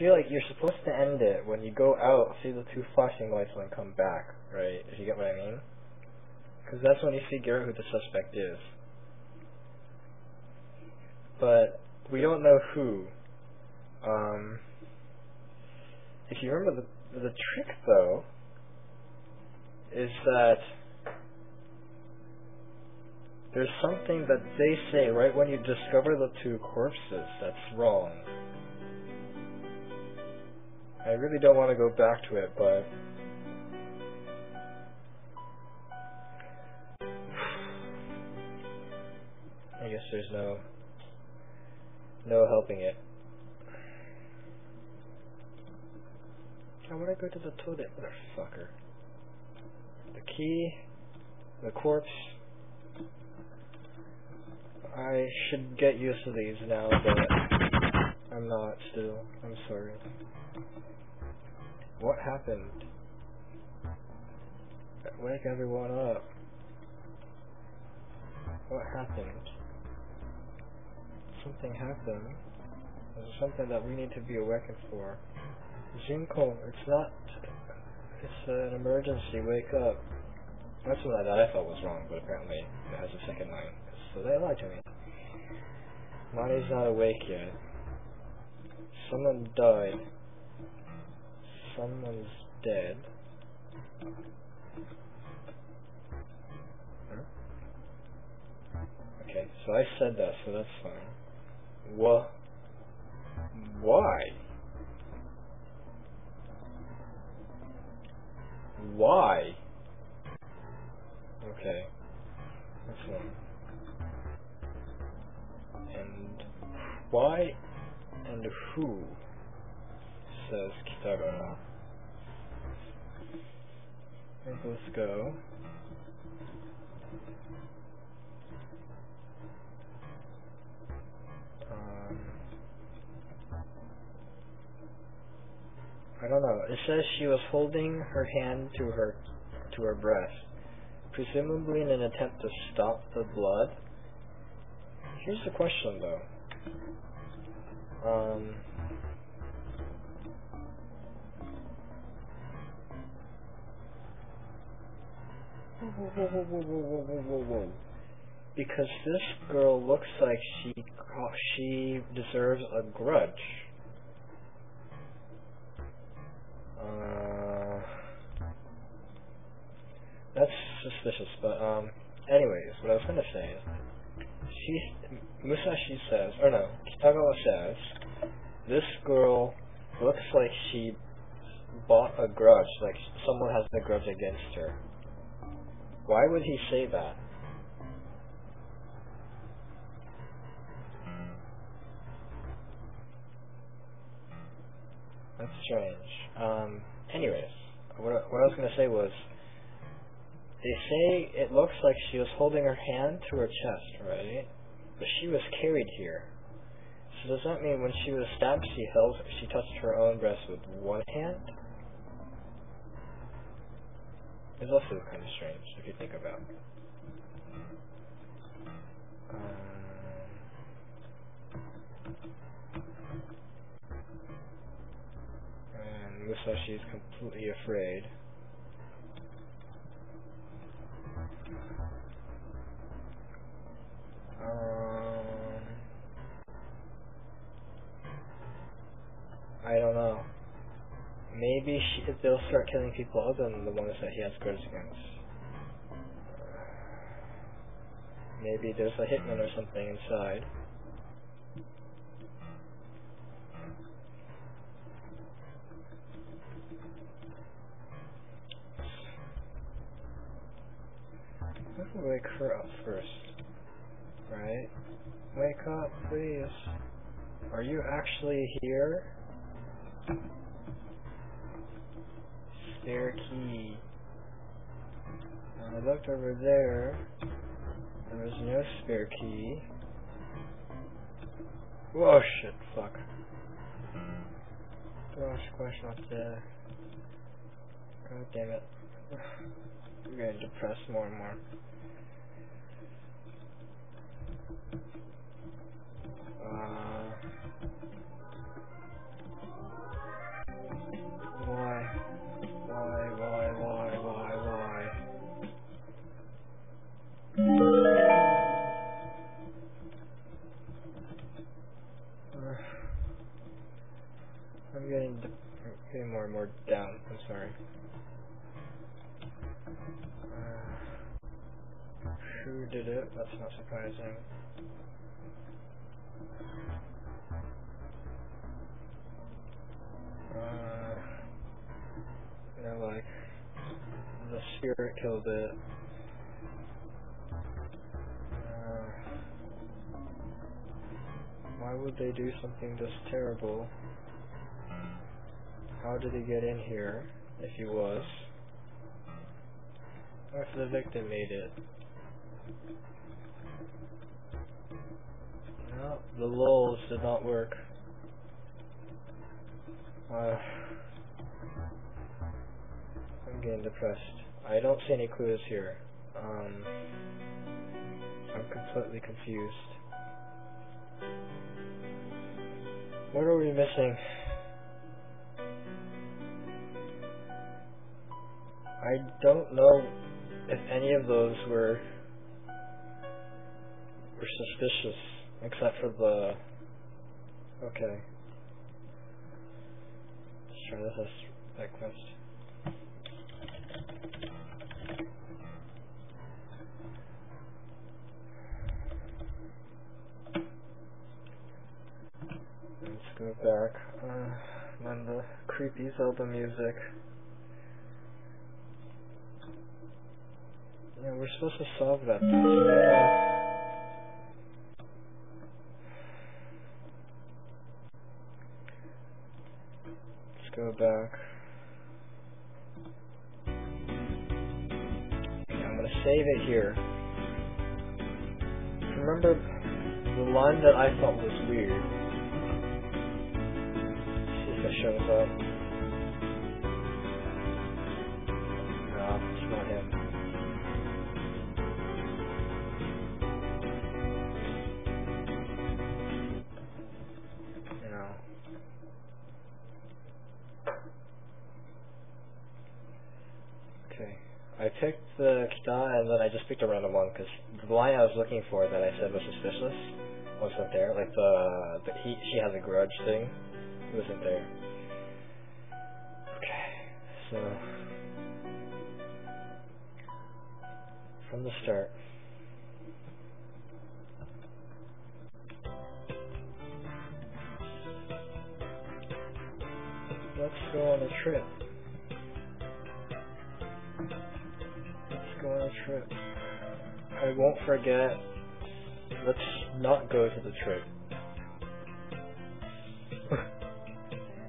feel like you're supposed to end it when you go out, see the two flashing lights, and then come back, right? If you get what I mean? Because that's when you figure out who the suspect is. But we don't know who. If you remember, the trick though is that there's something that they say right when you discover the two corpses that's wrong. I really don't want to go back to it, but I guess there's no helping it. I want to go to the toilet, motherfucker. The key, the corpse. I should get used to these now, but I'm not still. I'm sorry. What happened? Wake everyone up. What happened? Something happened. There's something that we need to be awakened for. Junko, it's not. It's an emergency. Wake up. That's what I thought was wrong, but apparently it has a second line. So they lied to me. Monty's not awake yet. Someone died. Someone's dead. Okay, so I said that, so that's fine. What? Why? Why? Okay, that's fine. And why and who? Says Kitagawa. Let's go. I don't know. It says she was holding her hand to her breast, presumably in an attempt to stop the blood. Here's the question, though. Whoa. Because this girl looks like she deserves a grudge. That's suspicious, but anyways, what I was gonna say is, Musashi says, or no, Kitagawa says, this girl looks like she bought a grudge, like someone has a grudge against her. Why would he say that? That's strange. Anyways, what I was gonna say was, they say it looks like she was holding her hand to her chest, right? But she was carried here. So does that mean when she was stabbed, she touched her own breast with one hand? It's also kind of strange if you think about it. And Musashi's completely afraid. I don't know. Maybe they'll start killing people other than the ones that he has grudge against. Maybe there's a hitman or something inside. Let's wake her up first. Right? Wake up, please. Are you actually here? Spare key. I looked over there. There was no spare key. Whoa, shit, fuck. Gosh, not there. God damn it. I'm getting depressed more and more. sorry. Who did it? That's not surprising. You know, like, the spirit killed it. Why would they do something this terrible? How did he get in here, if he was? Or if the victim made it? No, the lulls did not work. I'm getting depressed. I don't see any clues here. I'm completely confused. What are we missing? I don't know if any of those were suspicious, except for the... Okay. Let's try this as that quest. Let's go back. Then the creepy Zelda music. Yeah, we're supposed to solve that. Let's go back. Okay, I'm gonna save it here. Remember the line that I thought was weird? Let's see if it shows up. No, it's not him. Okay, I picked the kita and then I just picked a random one because the line I was looking for that I said was suspicious wasn't there. Like she has a grudge thing, it wasn't there. Okay, so from the start. Let's go on a trip. Let's go on a trip. I won't forget. Let's not go to the trip.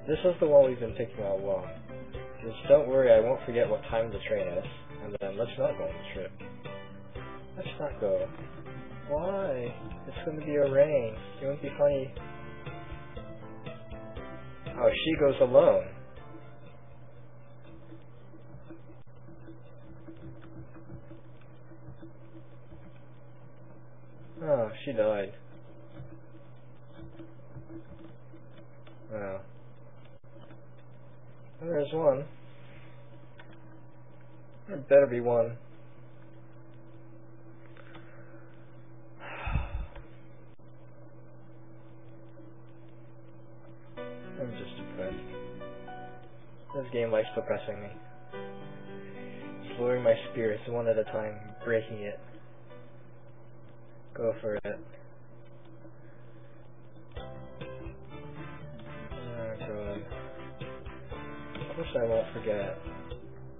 This is the one we've been thinking all along. Just don't worry, I won't forget what time the train is. And then let's not go on the trip. Let's not go. Why? It's going to be a rain. It won't be funny. Oh, she goes alone. Oh, she died. Oh. There's one. There better be one. I'm just depressed. This game likes depressing me. It's lowering my spirits one at a time, breaking it. Go for it. Oh god. Of course I won't forget.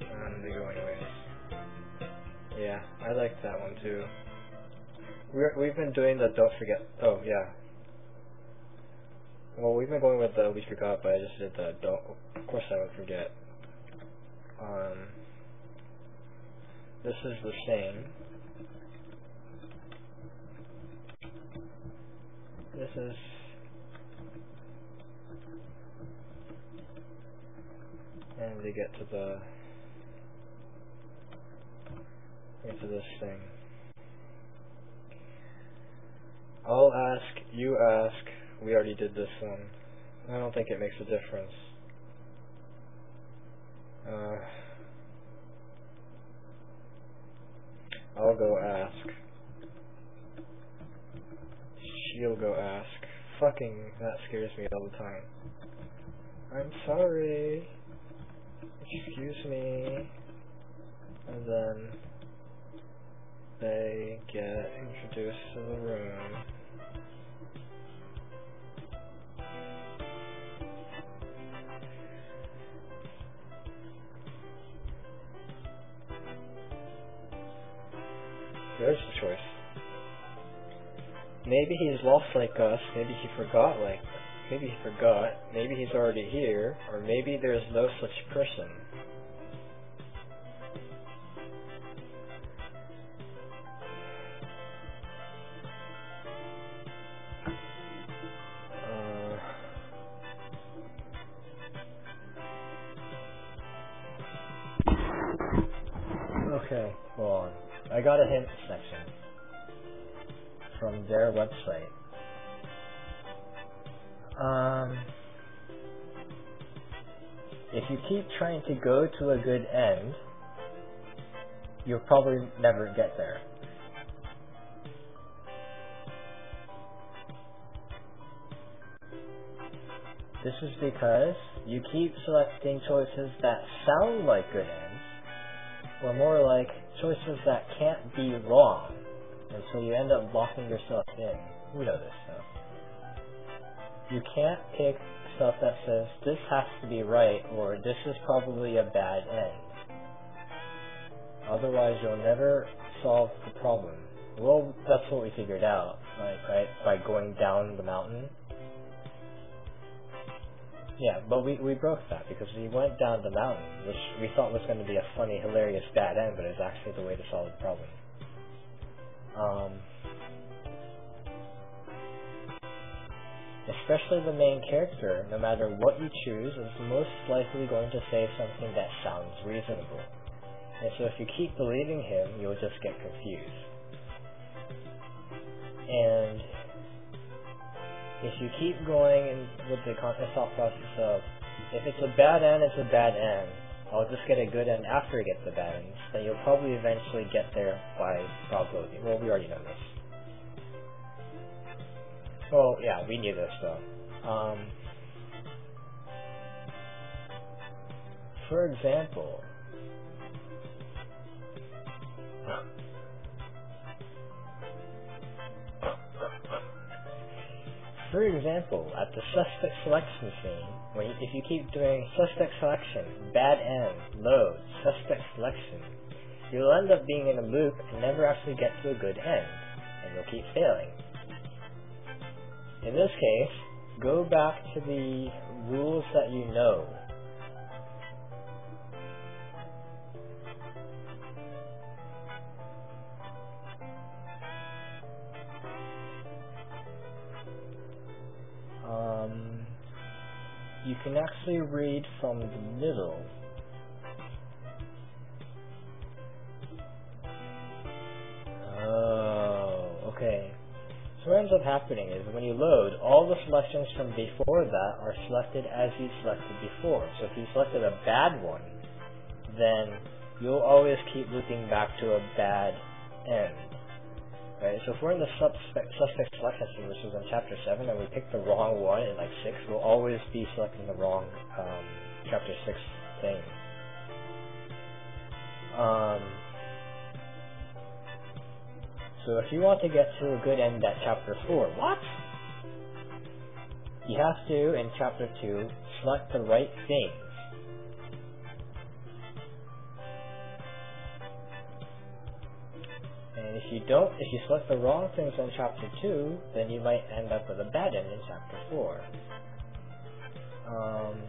I'm gonna go anyways. Yeah, I like that one too. We've been doing the don't forget. Oh yeah. Well, we've been going with the we forgot, but I just did the don't. Of course I won't forget. This is the same. This is. And we get to this thing. I'll ask, you ask. We already did this one. I don't think it makes a difference. I'll go ask. She'll go ask. Fucking, that scares me all the time. I'm sorry. It's excuse me, and then they get introduced to the room. There's the choice. Maybe he's lost like us, maybe he forgot, maybe he's already here, or maybe there's no such person. Okay, hold on. I got a hint section from their website. If you keep trying to go to a good end, you'll probably never get there. This is because you keep selecting choices that sound like good ends, or more like choices that can't be wrong, and so you end up locking yourself in. We know this stuff. You can't pick stuff that says this has to be right or this is probably a bad end. Otherwise you'll never solve the problem. Well, that's what we figured out, right? By going down the mountain. Yeah, but we broke that because we went down the mountain, which we thought was going to be a funny, hilarious bad end, but it's actually the way to solve the problem. Especially the main character, no matter what you choose, is most likely going to say something that sounds reasonable. And so if you keep believing him, you'll just get confused. And if you keep going with the thought process of, if it's a bad end, it's a bad end, I'll just get a good end after I get the bad ends, then you'll probably eventually get there by probability. Well, we already know this. Well, yeah, we knew this though. For example, at the suspect selection scene, if you keep doing suspect selection, bad end, load, suspect selection, you'll end up being in a loop and never actually get to a good end, and you'll keep failing. In this case, go back to the rules that you know. You can actually read from the middle. Oh, okay. So what ends up happening is when you load, all the selections from before that are selected as you selected before. So if you selected a bad one, then you'll always keep looping back to a bad end. Right? So if we're in the suspect selection scene, which was in chapter 7, and we pick the wrong one in like 6, we'll always be selecting the wrong chapter 6 thing. So if you want to get to a good end at chapter 4, what? You have to, in chapter 2, select the right things. And if you select the wrong things in chapter 2, then you might end up with a bad end in chapter 4.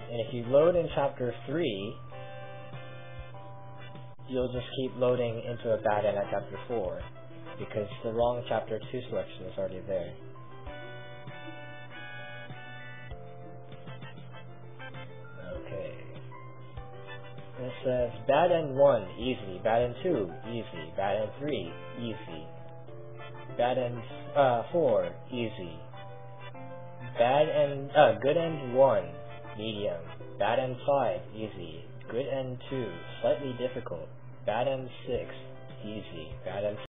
And if you load in chapter 3, you'll just keep loading into a bad end at chapter 4, because the wrong chapter 2 selection is already there. Okay. It says bad end 1, easy. Bad end 2, easy. Bad end 3, easy. Bad end 4, easy. Good end 1, medium. Bad end 5, easy. Good end 2, slightly difficult. Bad end 6, easy. Bad end